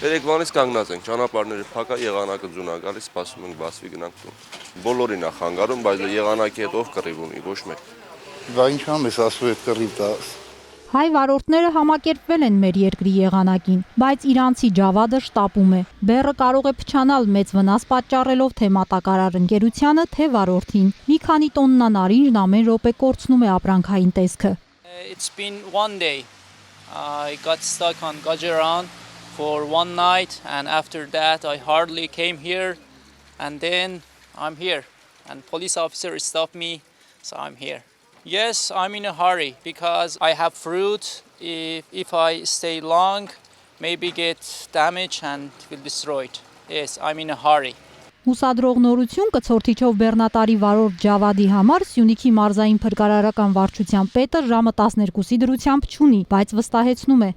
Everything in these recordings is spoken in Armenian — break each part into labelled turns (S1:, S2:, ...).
S1: Երեկվանից կանգնած ենք, ճանապարհները փակ է, եղանակը ձուն է գալիս, սպասում ենք բացվի գնանք տուն։ Բոլորին է խանգարում, բայց եղանակի հետ ով կռիվ ունի, ոչ մեկ։
S2: Դա ինչքան ես ասում այդ կռիվ դա։
S3: Հայ վարորդները համակերպվել են մեր երկրի եղանակին, բայց իրանցի ջավադը շտապում է։ Բեռը կարող է փչանալ մեծ վնաս պատճառելով թե մատակարար ընկերությանը, թե վարորդին։ Մի քանի տոննա նարինջն ամեն րոպե կորցնում է ապրանքային տեսքը։
S4: It's been one day. I got stuck on Gajaran for one night, and after that I hardly came here, and then I'm here, and police officer stopped me, so I'm here. Yes, I'm in a hurry because I have fruit. If I stay long, maybe get damaged and will destroy it. Yes, I'm in a hurry.
S3: Հուսադրող նորություն կցորդիչով բեռնատարի վարորդ Ջավադի համար Սյունիքի մարզային փրկարարական վարչության պետը ժամը 12-ի դրությամբ չունի, բայց վստահեցնում է.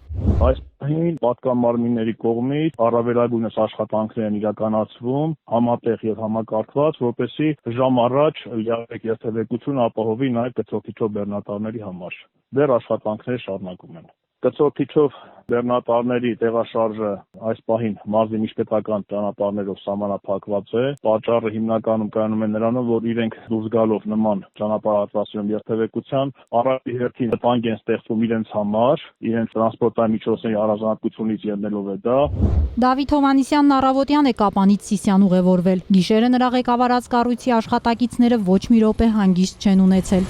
S5: Այս պահին պատգամարմինների կողմից առավելագույնս աշխատանքներ են իրականացվում համատեղ եւ համակարգված, որպեսզի ժամ առաջ լիարժեք երթևեկություն ապահովի նաեւ կցորդիչով բեռնատարների համար։ Դեռ աշխատանքներ շարունակում են։ Կցորդիչով բեռնատարների տեղաշարժը այս պահին մարզի միջպետական ճանապարհներով սահմանափակված է։ Պատճառը հիմնականում կայանում է նրանում, որ իրենք դուրս գալով նման ճանապարհատվածում երթևեկության առավի հերթին վտանգ են ստեղծում իրենց համար, իրենց տրանսպորտային միջոցների առանձնահատկությունից ելնելով է դա։
S3: Դավիթ Հովհաննիսյանն առավոտյան է Կապանից Սիսիան ուղևորվել։ Գիշերը նրա ղեկավարած կառույցի աշխատակիցները ոչ մի րոպե հանգիստ չեն ունեցել։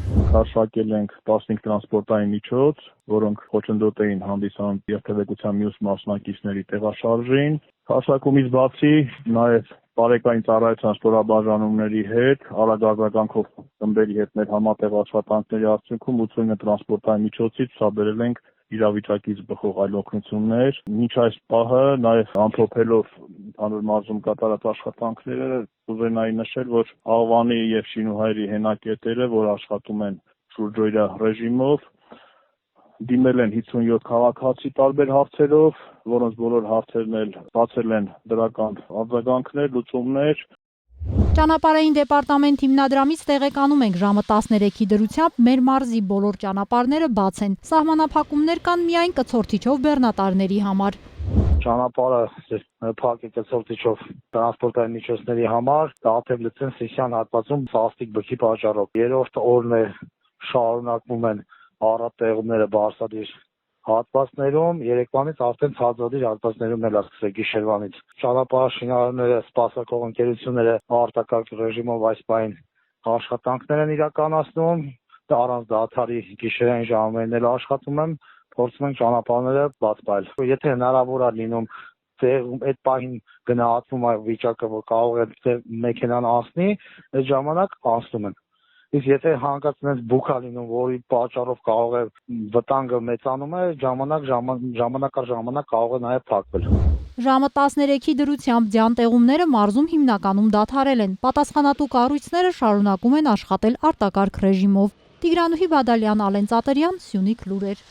S5: Քաշակել ենք 15 տրանսպորտային միջոց, որոնք խոչընդոտ էին հանդիսանում երթևեկության մյուս մասնակիցների տեղաշարժին։ Քաշակումից բացի նաև բարեկային ծառայության ստորաբաժանումների հետ, արագ-արձագանքով խմբերի հետ մեր համատեղ աշխատանքների արդյունքում 89 տրանսպորտային միջոցից ցուցաբերել ենք իրավիճակից բխող այլ օգնություններ։ Մինչ այս պահը նաև ամփոփելով ընդհանուր մարզում կատարած աշխատանքները կուզենայի նշել, որ Աղվանի եւ Շինուհայրի հենակետերը, որ աշխատում են շուրջօրյա ռեժիմով, դիմել են 57 քաղաքացի տարբեր հարցերով, որոնց բոլոր հարցերն էլ բացել են դրական արձագանքներ, լուծումներ։
S3: Ճանապարհային դեպարտամենտ հիմնադրամից տեղեկանում ենք ժամը 13-ի դրությամբ մեր մարզի բոլոր ճանապարհները բաց են։ Սահմանափակումներ կան միայն կցորդիչով բեռնատարների համար։
S6: Ճանապարհը փակ է կցորդիչով տրանսպորտային միջոցների համար, Աթև-Լծեն Սիսիան հատվածում սաստիկ բքի պատճառով։ Երրորդ օրն է շարունակվում են առատեղումները Բարսադիր հատվածներում, երեկվանից արդեն ցածրադիր հատվածներում էլ սկսել գիշերվանից։ Ճանապարհաշինարարները, սպասարկող ընկերությունները արտակարգ ռեժիմով այս պահին աշխատանքներ են իրականացնում, առանց դադարի գիշերային ժամերն էլ աշխատում են, փորձում ենք ճանապարհները բաց պահել։ Եթե հնարավոր է լինում այդ պահին գնահատվում է վիճակը, որ կարող է մեքենան անցնի, այդ ժամանակ անցնում են։ Իսկ եթե հանկարծ բուք է լինում, որի պատճառով կարող է վտանգը մեծանում է, ժամանակ առ ժամանակ կարող է նաև փակվել։
S3: Ժամը 13-ի դրությամբ ձյան տեղումները մարզում հիմնականում դադարել են։ Պատասխանատու կառույցները շարունակում են աշխատել արտակարգ ռեժիմով։ Տիգրանուհի Բադալյան, Ալեն Ծատերյան, Սյունիք լուրեր։